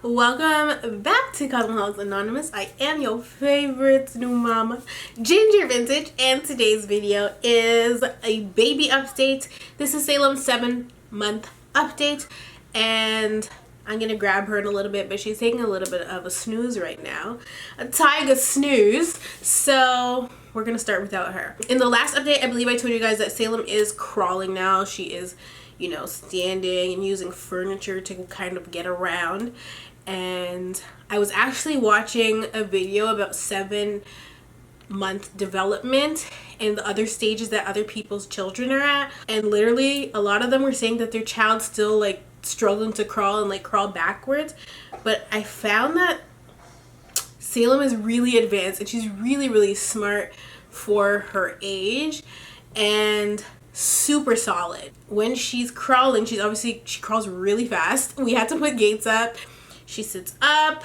Welcome back to Cosmeholics Anonymous. I am your favorite new mama, Ginger Vintage, and today's video is a baby update. This is Salem's 7-month update, and I'm gonna grab her in a little bit, but she's taking a little bit of a snooze right now, a tiger snooze. So we're gonna start without her. In the last update, I believe I told you guys that Salem is crawling now. She is, you know, standing and using furniture to kind of get around. And I was actually watching a video about 7-month development and the other stages that other people's children are at, and literally a lot of them were saying that their child's still like struggling to crawl and like crawl backwards. But I found that Salem is really advanced and she's really smart for her age and super solid. When she's crawling, she crawls really fast. We had to put gates up. She sits up,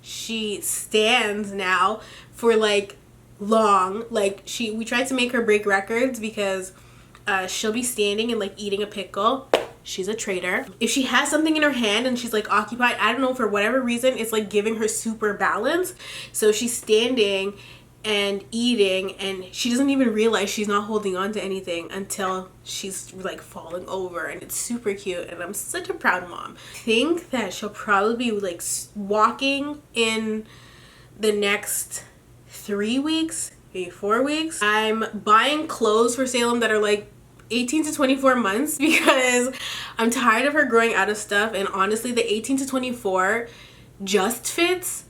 she stands now for like long, like we tried to make her break records because she'll be standing and like eating a pickle. She's a traitor. If she has something in her hand and she's like occupied, I don't know, for whatever reason, it's like giving her super balance. So she's standing and eating and she doesn't even realize she's not holding on to anything until she's like falling over, and it's super cute and I'm such a proud mom. I think that she'll probably be like walking in the next 3 weeks, maybe 4 weeks. I'm buying clothes for Salem that are like 18 to 24 months because I'm tired of her growing out of stuff, and honestly the 18 to 24 just fits.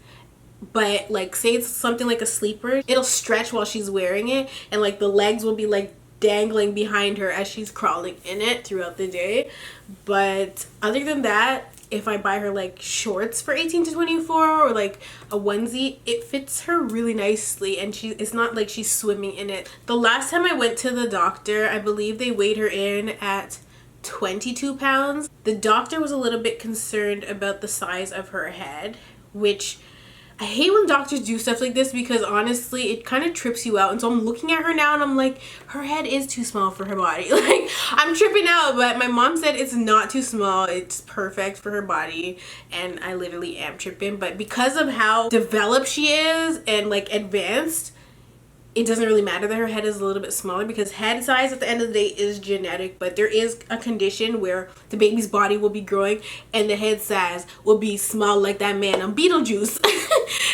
But like, say it's something like a sleeper, it'll stretch while she's wearing it, and like the legs will be like dangling behind her as she's crawling in it throughout the day. But other than that, if I buy her like shorts for 18 to 24 or like a onesie, it fits her really nicely, and it's not like she's swimming in it. The last time I went to the doctor, I believe they weighed her in at 22 pounds. The doctor was a little bit concerned about the size of her head, which I hate when doctors do stuff like this because honestly it kind of trips you out. And so I'm looking at her now and I'm like, her head is too small for her body. Like, I'm tripping out, but my mom said it's not too small, it's perfect for her body, and I literally am tripping. But because of how developed she is and like advanced, it doesn't really matter that her head is a little bit smaller, because head size at the end of the day is genetic. But there is a condition where the baby's body will be growing and the head size will be small, like that man on Beetlejuice.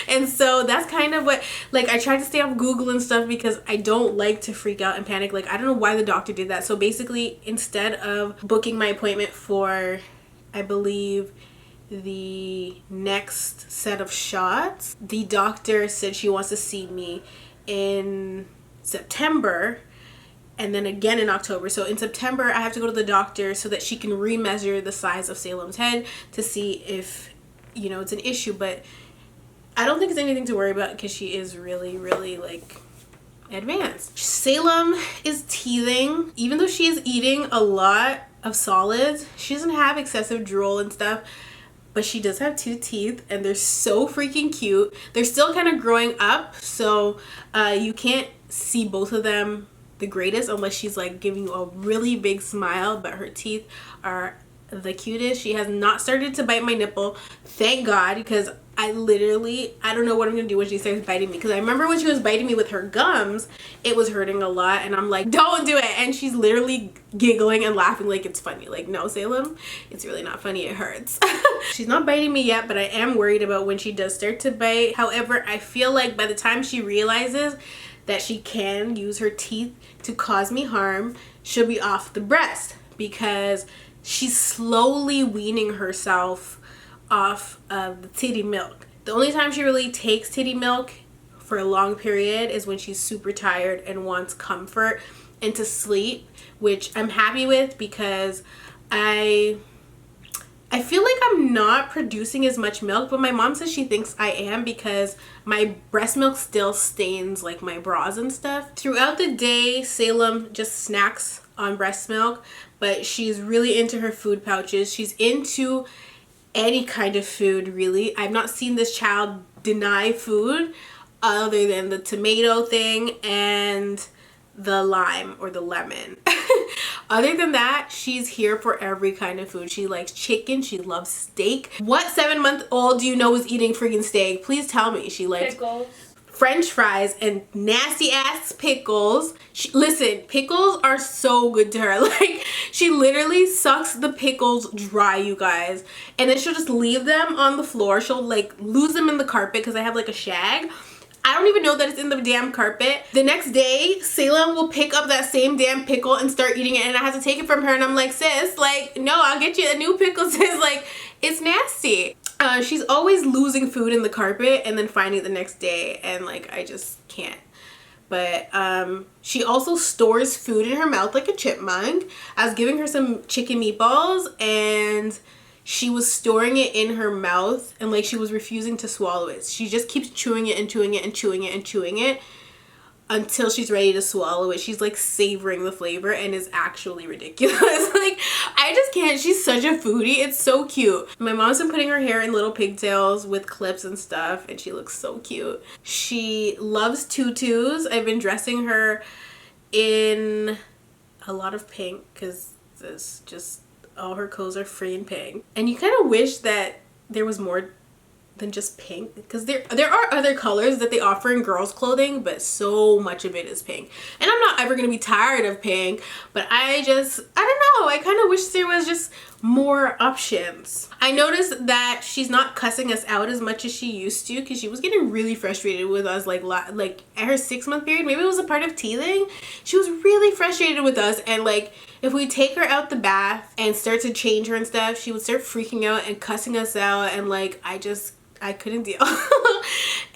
And so that's kind of what, like, I tried to stay off Google and stuff because I don't like to freak out and panic. Like, I don't know why the doctor did that. So basically, instead of booking my appointment for, I believe, the next set of shots, the doctor said she wants to see me in September and then again in October. So in September I have to go to the doctor so that she can remeasure the size of Salem's head to see if, you know, it's an issue. But I don't think it's anything to worry about because she is really like advanced. Salem is teething. Even though she is eating a lot of solids, she doesn't have excessive drool and stuff, but she does have 2 teeth and they're so freaking cute. They're still kind of growing up, so you can't see both of them the greatest unless she's like giving you a really big smile, but her teeth are the cutest. She has not started to bite my nipple, thank God, because I don't know what I'm gonna do when she starts biting me, because I remember when she was biting me with her gums, it was hurting a lot, and I'm like, don't do it, and she's literally giggling and laughing like it's funny. Like, no, Salem, it's really not funny, it hurts. She's not biting me yet, but I am worried about when she does start to bite. However, I feel like by the time she realizes that she can use her teeth to cause me harm, she'll be off the breast, because she's slowly weaning herself off of the titty milk. The only time she really takes titty milk for a long period is when she's super tired and wants comfort and to sleep, which I'm happy with because I feel like I'm not producing as much milk, but my mom says she thinks I am because my breast milk still stains like my bras and stuff. Throughout the day, Salem just snacks on breast milk, but she's really into her food pouches. She's into any kind of food, really. I've not seen this child deny food other than the tomato thing and the lime or the lemon. Other than that, she's here for every kind of food. She likes chicken. She loves steak. What 7-month-old do you know is eating freaking steak? Please tell me. She likes pickles, French fries, and nasty ass pickles. Listen, pickles are so good to her. Like, she literally sucks the pickles dry, you guys. And then she'll just leave them on the floor. She'll like lose them in the carpet because I have like a shag. I don't even know that it's in the damn carpet. The next day, Salem will pick up that same damn pickle and start eating it, and I have to take it from her, and I'm like, sis, like, no, I'll get you a new pickle, sis. Like, it's nasty. She's always losing food in the carpet and then finding it the next day, and like, I just can't. But she also stores food in her mouth like a chipmunk. I was giving her some chicken meatballs, and she was storing it in her mouth, and like she was refusing to swallow it. She just keeps chewing it and chewing it and chewing it and chewing it until she's ready to swallow it. She's like savoring the flavor, and it's actually ridiculous. Like, I just can't. She's such a foodie. It's so cute. My mom's been putting her hair in little pigtails with clips and stuff, and she looks so cute. She loves tutus. I've been dressing her in a lot of pink because this just, all her clothes are free and pink. And you kind of wish that there was more than just pink, because there are other colors that they offer in girls clothing, but so much of it is pink. And I'm not ever gonna be tired of pink, but I don't know, I kind of wish there was just more options. I noticed that she's not cussing us out as much as she used to, because she was getting really frustrated with us like at her 6-month period. Maybe it was a part of teething. She was really frustrated with us, and like if we take her out the bath and start to change her and stuff, she would start freaking out and cussing us out, and like I couldn't deal.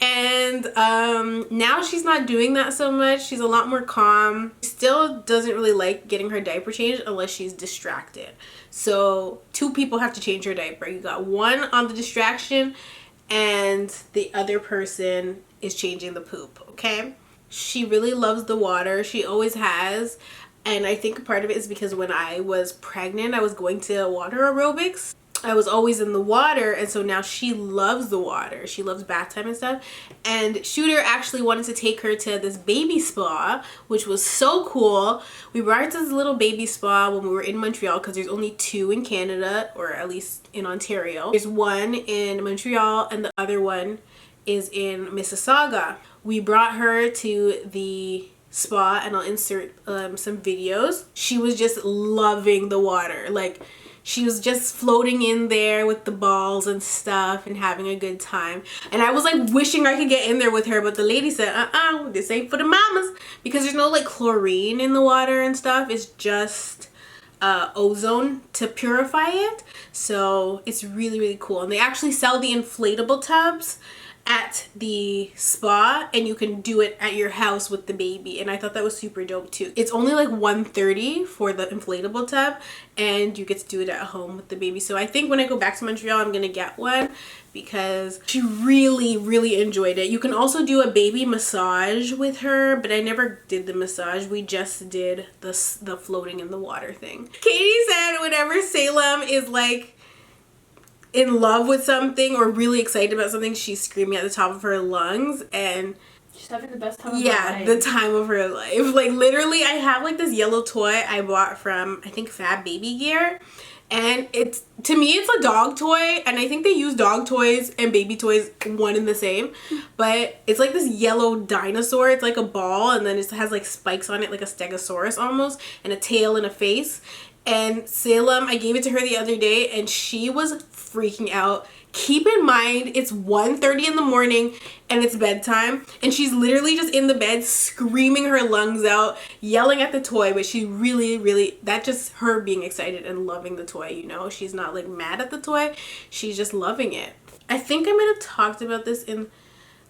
And now she's not doing that so much. She's a lot more calm. Still doesn't really like getting her diaper changed unless she's distracted. So 2 people have to change her diaper. You got one on the distraction, and the other person is changing the poop, okay? She really loves the water. She always has. And I think part of it is because when I was pregnant, I was going to water aerobics. I was always in the water, and so now she loves the water. She loves bath time and stuff. And Shooter actually wanted to take her to this baby spa, which was so cool. We brought her to this little baby spa when we were in Montreal, because there's only 2 in Canada, or at least in Ontario. There's one in Montreal, and the other one is in Mississauga. We brought her to the spa, and I'll insert some videos. She was just loving the water. Like, she was just floating in there with the balls and stuff and having a good time. And I was like wishing I could get in there with her, but the lady said, this ain't for the mamas, because there's no like chlorine in the water and stuff. It's just ozone to purify it. So it's really, really cool. And they actually sell the inflatable tubs at the spa, and you can do it at your house with the baby, and I thought that was super dope too. It's only like $130 for the inflatable tub, and you get to do it at home with the baby. So I think when I go back to Montreal, I'm gonna get one, because she really, really enjoyed it. You can also do a baby massage with her, but I never did the massage. We just did the floating in the water thing. Katie said whenever Salem is like in love with something or really excited about something, she's screaming at the top of her lungs, and she's having the best time of her life. The time of her life. Like, literally, I have like this yellow toy I bought from, I think, Fab Baby Gear, and it's, to me, it's a dog toy, and I think they use dog toys and baby toys one and the same, but it's like this yellow dinosaur. It's like a ball, and then it has like spikes on it, like a stegosaurus almost, and a tail and a face. And Salem, I gave it to her the other day, and she was freaking out. Keep in mind, it's 1:30 in the morning and it's bedtime, and she's literally just in the bed screaming her lungs out, yelling at the toy, but she really, that's just her being excited and loving the toy, you know? She's not like mad at the toy, she's just loving it. I think I might have talked about this in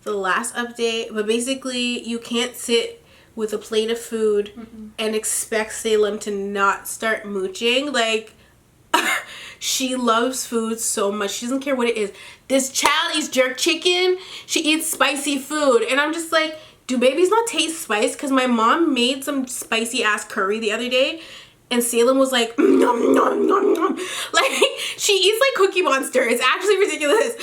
the last update, but basically you can't sit with a plate of food and expect Salem to not start mooching. Like, she loves food so much. She doesn't care what it is. This child eats jerk chicken. She eats spicy food. And I'm just like, do babies not taste spice? Because my mom made some spicy ass curry the other day, and Salem was like, nom, nom, nom, nom. Like, she eats like Cookie Monster. It's actually ridiculous.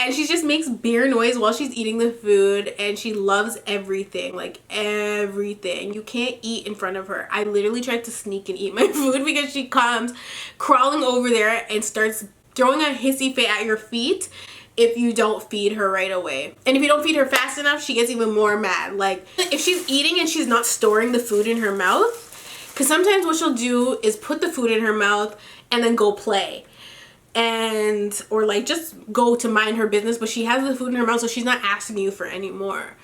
And she just makes beer noise while she's eating the food, and she loves everything, like everything. You can't eat in front of her. I literally tried to sneak and eat my food because she comes crawling over there and starts throwing a hissy fit at your feet if you don't feed her right away. And if you don't feed her fast enough, she gets even more mad. Like if she's eating and she's not storing the food in her mouth, because sometimes what she'll do is put the food in her mouth and then go play, and or like just go to mind her business, but she has the food in her mouth, so she's not asking you for any more.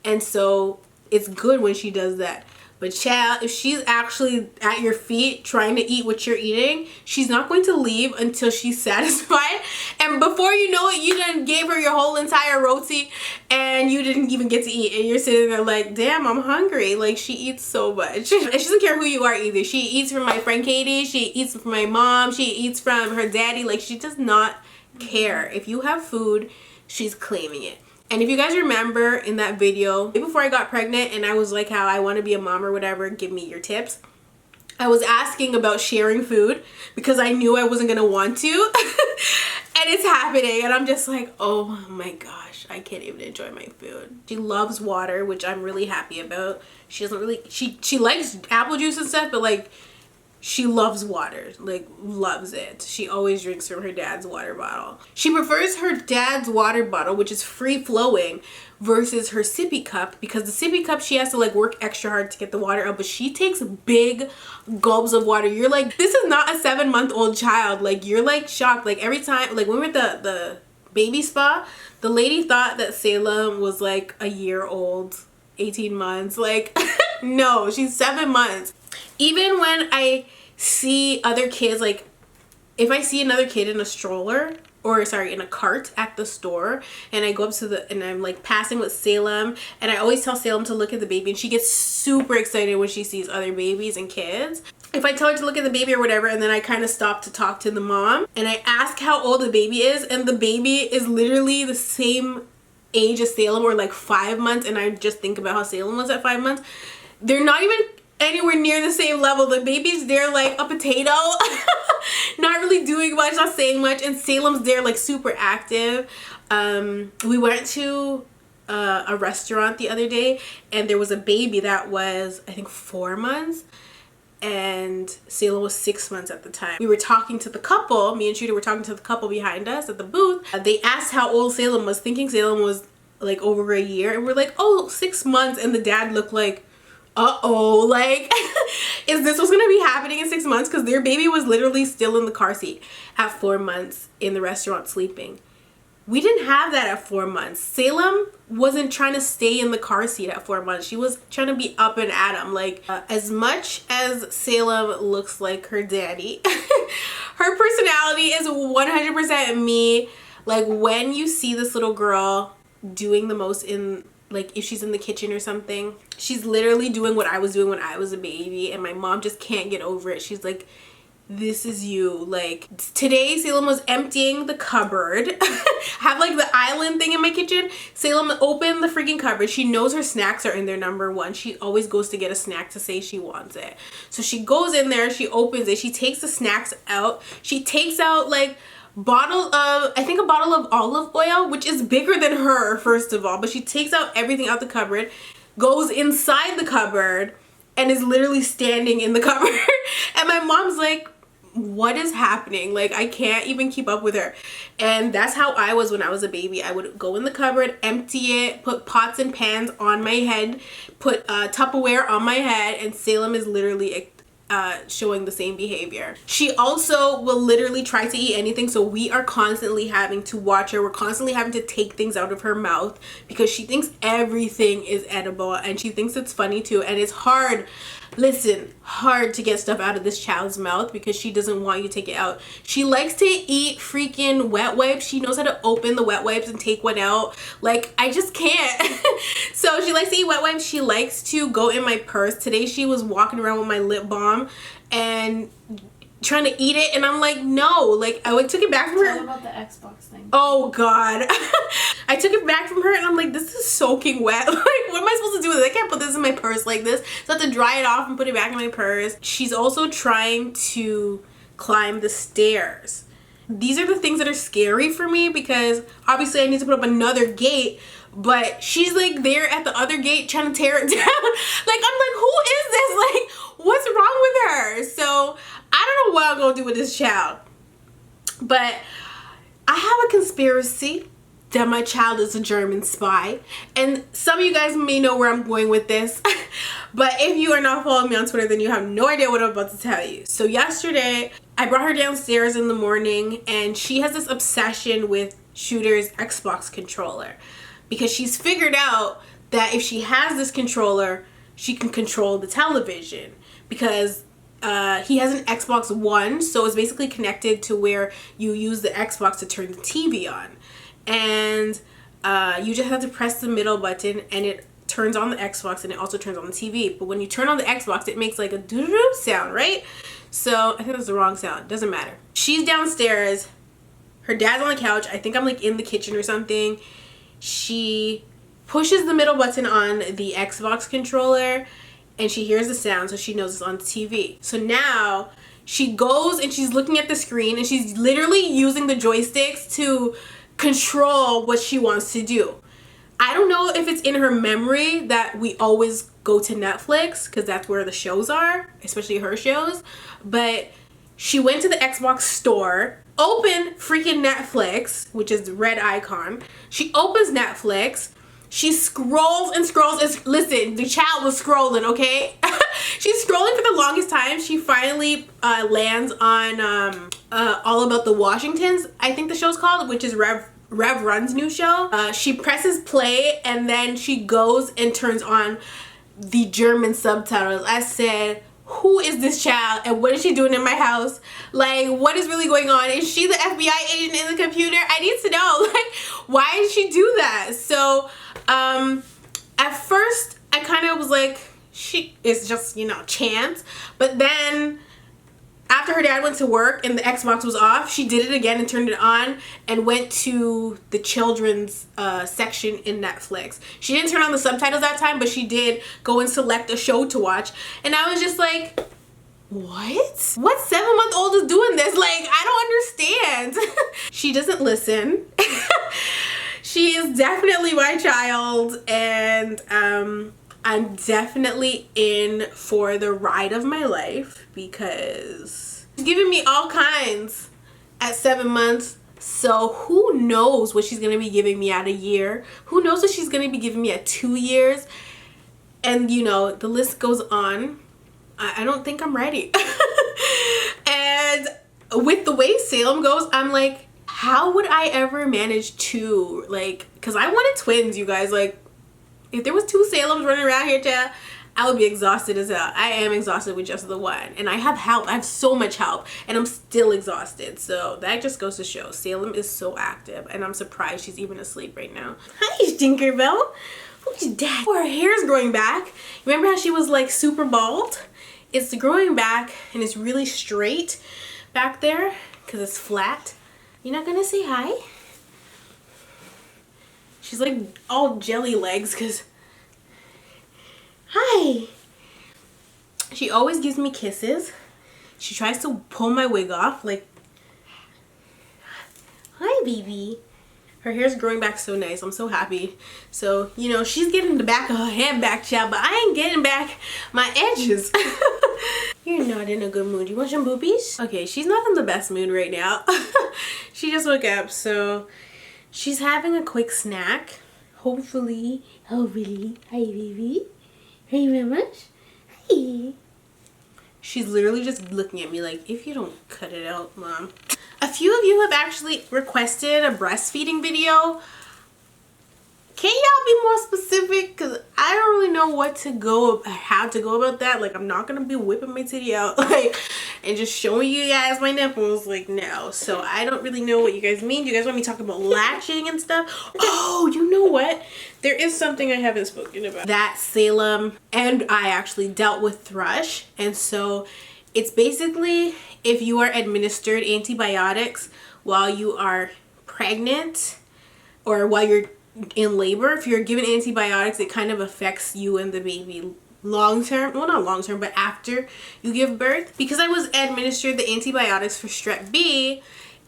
And so it's good when she does that. But child, if she's actually at your feet trying to eat what you're eating, she's not going to leave until she's satisfied. And before you know it, you done gave her your whole entire roti and you didn't even get to eat. And you're sitting there like, damn, I'm hungry. Like, she eats so much. And she doesn't care who you are either. She eats from my friend Katie. She eats from my mom. She eats from her daddy. Like, she does not care. If you have food, she's claiming it. And if you guys remember in that video, before I got pregnant and I was like how I want to be a mom or whatever, give me your tips. I was asking about sharing food because I knew I wasn't going to want to. And it's happening. And I'm just like, oh my gosh, I can't even enjoy my food. She loves water, which I'm really happy about. She doesn't really, she likes apple juice and stuff, but like, she loves water, like loves it. She always drinks from her dad's water bottle. She prefers her dad's water bottle, which is free flowing, versus her sippy cup, because the sippy cup, she has to like work extra hard to get the water out, but she takes big gulps of water. You're like, this is not a 7-month-old child. Like, you're like shocked. Like every time, like when we were at the baby spa, the lady thought that Salem was like a year old, 18 months. Like, no, she's 7 months. Even when I see other kids, like if I see another kid in a stroller, or sorry, in a cart at the store, and I go up to and I'm like passing with Salem, and I always tell Salem to look at the baby, and she gets super excited when she sees other babies and kids. If I tell her to look at the baby or whatever, and then I kind of stop to talk to the mom, and I ask how old the baby is, and the baby is literally the same age as Salem, or like 5 months, and I just think about how Salem was at 5 months. They're not even anywhere near the same level. The baby's there like a potato, not really doing much, not saying much, and Salem's there like super active. We went to a restaurant the other day, and there was a baby that was, I think, 4 months, and Salem was 6 months at the time. We were talking to the couple, me and Shooter were talking to the couple behind us at the booth. They asked how old Salem was, thinking Salem was like over a year, and we're like, oh, 6 months, and the dad looked like, uh-oh, like is this what's gonna be happening in 6 months? Because their baby was literally still in the car seat at 4 months in the restaurant sleeping. We didn't have that at 4 months. Salem wasn't trying to stay in the car seat at 4 months. She was trying to be up and at him. Like as much as Salem looks like her daddy, her personality is 100% me. Like when you see this little girl doing the most in, like if she's in the kitchen or something, she's literally doing what I was doing when I was a baby, and my mom just can't get over it. She's like, this is you. Like today Salem was emptying the cupboard. Have like the island thing in my kitchen. Salem opened the freaking cupboard. She knows her snacks are in there, number one. She always goes to get a snack to say she wants it. So she goes in there, she opens it, she takes the snacks out. She takes out like bottle of, I think a bottle of olive oil, which is bigger than her, first of all, but she takes out everything out the cupboard, goes inside the cupboard, and is literally standing in the cupboard. And my mom's like, what is happening? Like, I can't even keep up with her. And that's how I was when I was a baby. I would go in the cupboard, empty it, put pots and pans on my head, put Tupperware on my head, and Salem is literally showing the same behavior. She also will literally try to eat anything, so we are constantly having to watch her. We're constantly having to take things out of her mouth because she thinks everything is edible, and she thinks it's funny too. And it's hard, listen, hard to get stuff out of this child's mouth because she doesn't want you to take it out. She likes to eat freaking wet wipes. She knows how to open the wet wipes and take one out. Like, I just can't. So she likes to eat wet wipes. She likes to go in my purse. Today she was walking around with my lip balm and trying to eat it, and I'm like, no. Like, I took it back from her. Tell about the Xbox thing. Oh god. I took it back from her, and I'm like, this is soaking wet. Like, what am I supposed to do with it? I can't put this in my purse like this, so I have to dry it off and put it back in my purse. She's also trying to climb the stairs. these are the things that are scary for me, because obviously I need to put up another gate, but she's like there at the other gate trying to tear it down. Like, I'm like, who is this? Like, what's wrong with her? So I don't know what I'm gonna do with this child, but I have a conspiracy that my child is a German spy, and some of you guys may know where I'm going with this. But if you are not following me on Twitter, then you have no idea what I'm about to tell you. So yesterday, I brought her downstairs in the morning, and she has this obsession with Shooter's Xbox controller, because she's figured out that if she has this controller, she can control the television, because he has an Xbox One, so it's basically connected to where you use the Xbox to turn the TV on. And you just have to press the middle button, and it turns on the Xbox, and it also turns on the TV. But when you turn on the Xbox, it makes like a doo-doo sound, right? So I think that's the wrong sound. Doesn't matter. She's downstairs. Her dad's on the couch. I think I'm like in the kitchen or something. She pushes the middle button on the Xbox controller, and she hears the sound, so she knows it's on the TV. So now she goes and she's looking at the screen, and she's literally using the joysticks to control what she wants to do. I don't know if it's in her memory that we always go to Netflix, because that's where the shows are, especially her shows. But she went to the Xbox store, opened freaking Netflix, which is the red icon. She opens Netflix. She scrolls and scrolls. And listen, the child was scrolling, okay? She's scrolling for the longest time. She finally lands on All About the Washingtons, I think the show's called, which is Rev Run's new show. She presses play, and then she goes and turns on the German subtitles. I said, who is this child, and what is she doing in my house? Like, what is really going on? Is she the FBI agent in the computer? I need to know. Like, why did she do that? So at first I kind of was like, it's just, you know, chance. But then after her dad went to work and the Xbox was off, she did it again and turned it on and went to the children's section in Netflix. She didn't turn on the subtitles that time, but she did go and select a show to watch. And I was just like, what 7-month-old is doing this? Like, I don't understand. She doesn't listen. She is definitely my child, and I'm definitely in for the ride of my life, because she's giving me all kinds at 7 months. So who knows what she's going to be giving me at a year? Who knows what she's going to be giving me at 2 years? And, you know, the list goes on. I don't think I'm ready. And with the way Salem goes, I'm like, how would I ever manage two? Like, because I wanted twins, you guys. Like, if there was 2 Salems running around here, child, I would be exhausted as hell. I am exhausted with just the one. And I have help. I have so much help. And I'm still exhausted. So that just goes to show. Salem is so active. And I'm surprised she's even asleep right now. Hi, Tinkerbell. Who's your dad? Oh, her hair's growing back. Remember how she was like super bald? It's growing back, and it's really straight back there because it's flat. You're not gonna say hi? She's like all jelly legs because, hi. She always gives me kisses. She tries to pull my wig off, like, hi, baby. Her hair's growing back so nice. I'm so happy. So, you know, she's getting the back of her head back, child, but I ain't getting back my edges. You're not in a good mood. You want some boobies? Okay, she's not in the best mood right now. She just woke up, so she's having a quick snack. Hopefully. Hi, baby. Hey, mama. Hi. She's literally just looking at me like, if you don't cut it out, mom. A few of you have actually requested a breastfeeding video. Can y'all be more specific? Because I don't really know how to go about that. Like, I'm not going to be whipping my titty out like and just showing you guys my nipples. Like, no. So I don't really know what you guys mean. Do you guys want me to talk about latching and stuff? Oh, you know what? There is something I haven't spoken about. That Salem and I actually dealt with thrush. And so it's basically if you are administered antibiotics while you are pregnant or while you're in labor, if you're given antibiotics, it kind of affects you and the baby long term. Well, not long term, but after you give birth. Because I was administered the antibiotics for strep B,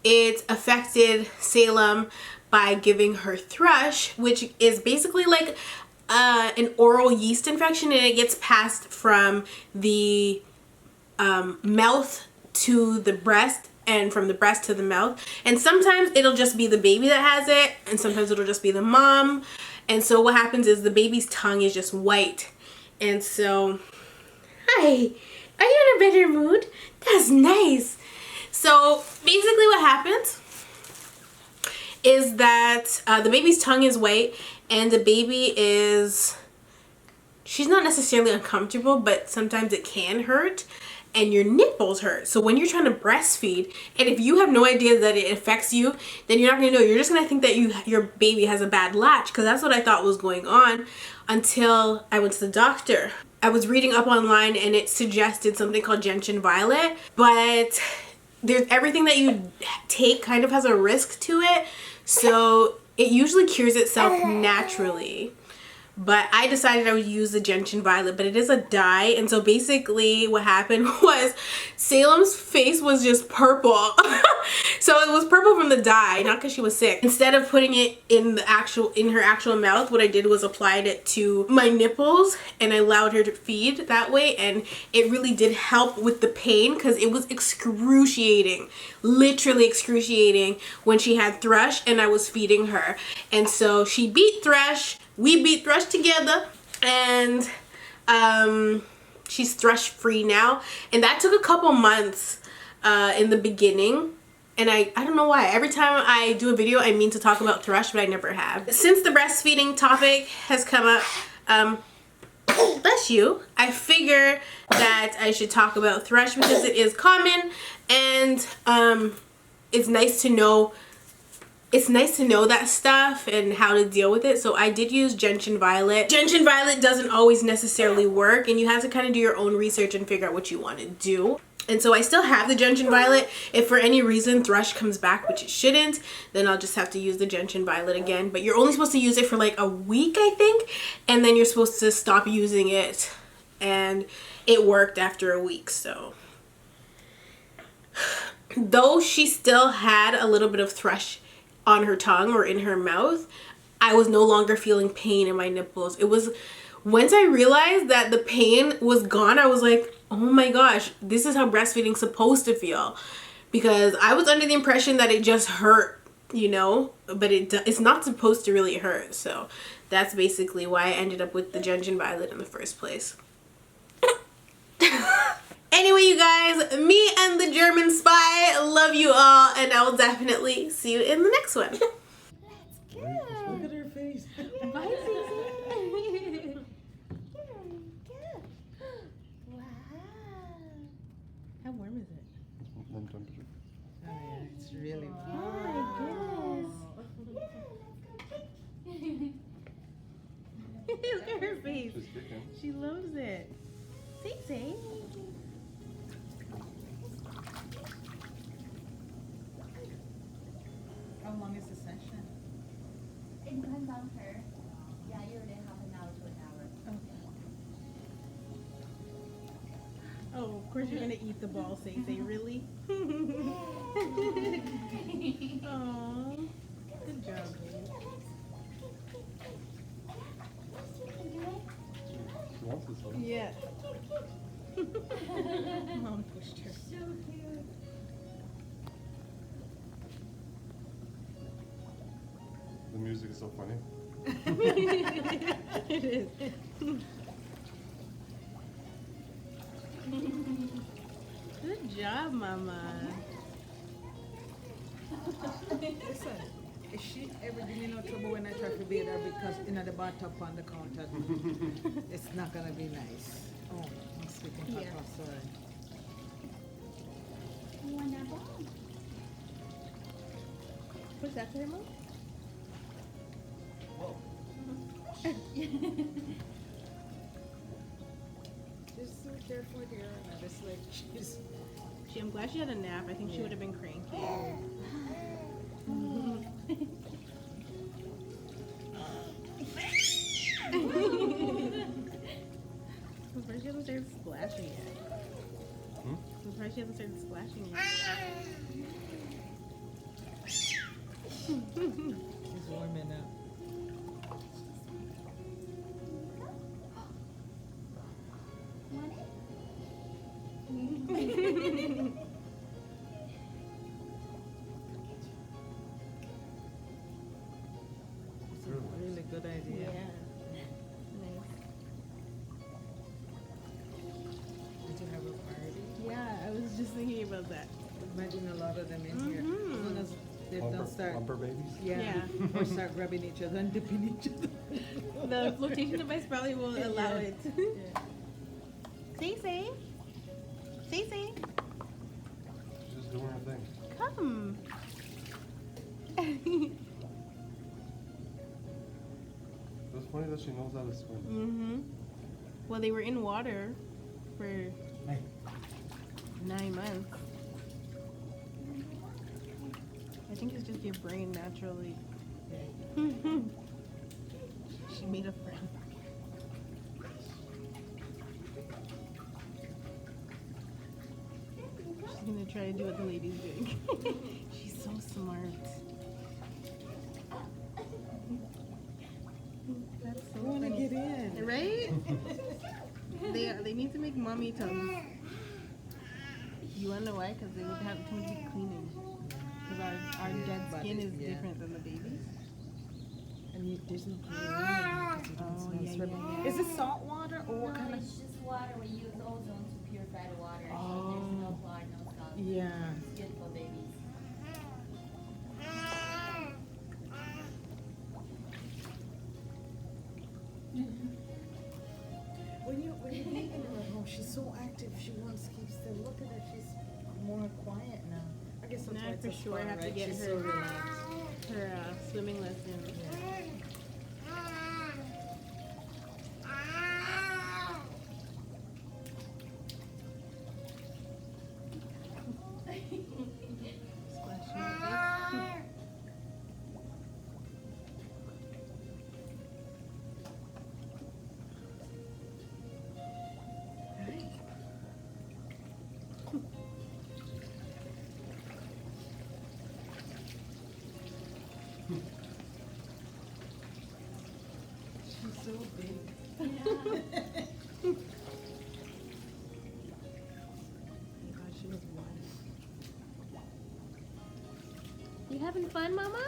it affected Salem by giving her thrush, which is basically like an oral yeast infection, and it gets passed from the mouth to the breast and from the breast to the mouth. And sometimes it'll just be the baby that has it, and sometimes it'll just be the mom. And so what happens is the baby's tongue is just white. And so, hi, are you in a better mood? That's nice. So basically what happens is that the baby's tongue is white, and the baby is, she's not necessarily uncomfortable, but sometimes it can hurt, and your nipples hurt. So when you're trying to breastfeed, and if you have no idea that it affects you, then you're not gonna know. You're just gonna think that your baby has a bad latch, because that's what I thought was going on until I went to the doctor. I was reading up online, and it suggested something called gentian violet, but there's everything that you take kind of has a risk to it, so it usually cures itself naturally. But I decided I would use the gentian violet, but it is a dye. And so basically what happened was Salem's face was just purple. So it was purple from the dye, not because she was sick. Instead of putting it in her actual mouth, what I did was applied it to my nipples, and I allowed her to feed that way. And it really did help with the pain, because it was excruciating, literally excruciating when she had thrush and I was feeding her. And so she beat thrush. We beat thrush together, and she's thrush free now. And that took a couple months in the beginning, and I don't know why. Every time I do a video I mean to talk about thrush, but I never have. Since the breastfeeding topic has come up, bless you, I figure that I should talk about thrush because it is common, and it's nice to know. It's nice to know that stuff and how to deal with it. So I did use gentian violet. Gentian violet doesn't always necessarily work, and you have to kind of do your own research and figure out what you want to do. And so I still have the gentian violet. If for any reason thrush comes back, which it shouldn't, then I'll just have to use the gentian violet again. But you're only supposed to use it for like a week, I think, and then you're supposed to stop using it. And it worked after a week. So though she still had a little bit of thrush on her tongue or in her mouth, I was no longer feeling pain in my nipples. It was once I realized that the pain was gone, I was like, oh my gosh, this is how breastfeeding's supposed to feel. Because I was under the impression that it just hurt, you know, but it's not supposed to really hurt. So that's basically why I ended up with the gentian violet in the first place. Anyway, you guys, me and the German spy love you all, and I will definitely see you in the next one. That's good. Look at her face. Bye, Susie. Good. Wow. How warm is it? Room temperature. Oh yeah, it's really Oh my goodness. Look at her face. She's kicking. She loves it. Say. How long is the session? It depends on her. Yeah, you're in half an hour to an hour. Oh, of course you're gonna eat the ball, Say, really? Oh, good job, babe. She wants this one. Yeah. Mom pushed her. So cute. The music is so funny. It is. Good job, Mama. Listen, is she ever give me no trouble when I try to bathe her because in the bathtub on the counter? It's not gonna be nice. Oh, I'm speaking Yeah. sorry. You want that ball? What's that for her, Mom? Just so careful here, and I just like she's. I'm glad she had a nap. I think she would have been cranky. I'm surprised she hasn't started splashing yet. I'm surprised she hasn't started splashing yet. She's warming up. Want it? It's a really good idea. Nice. Did you have a party? Yeah, I was just thinking about that. Imagine a lot of them in here. As soon as they don't start. Bumper babies? Yeah. Or start grabbing each other and dipping each other. The flotation device probably won't allow it. Yeah. Say. She's just doing her thing. Come. It's funny that she knows how to swim. Well, they were in water for 9 months. I think it's just your brain naturally. She made a friend. She's gonna try to do what the lady's doing. She's so smart. That's so I want to funny. get in. Right? They need to make mommy tums. You wanna know why? Because they would have too much cleaning. Because our dead skin is different than the baby's. And there's no chlorine. Oh, yeah. Is it salt water or what No, kind of? it's just water. We use ozone to purify the water. So there's no chlorine, no salt. Yeah. It's good for babies. When you leave her at home, she's so active. She wants to keep still. Look at her. She's more quiet now. I guess that's Nah, why it's for a sure, I spa, have to right? get She's her- so relaxed. Her swimming lesson. Splashing her face. She's so big. Oh gosh, she was one. You having fun, Mama?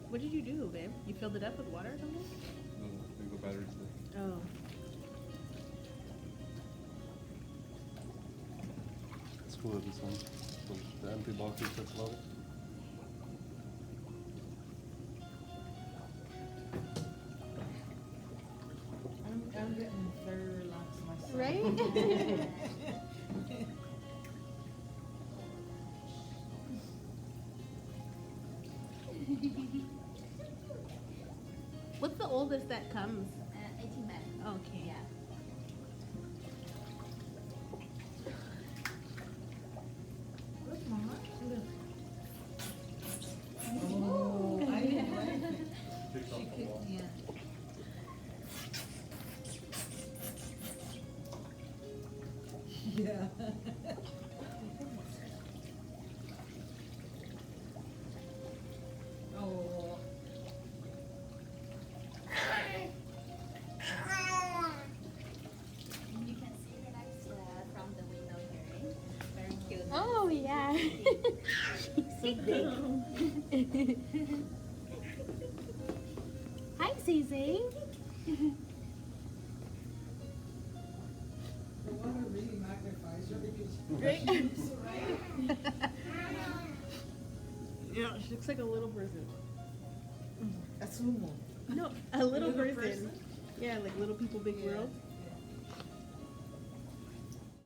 What did you do, babe? You filled it up with water or something? No, I think the battery's dead. Oh. It's cool that this one. So the empty box is just low. I'm getting very relaxed myself. Right? What's the oldest that comes? 18 months. Okay. Yeah. Look, Mama. Look. Oh, I didn't like it. Takes off the wall. Yeah. Yeah. Oh. You can see the next from the window here. Very cute. Oh, yeah. She's so big. Hi, Cece. The water really magnifies her because Yeah, she looks like a little person. a sumo. No, a little little person. person? Yeah, like Little People, Big Yeah. World.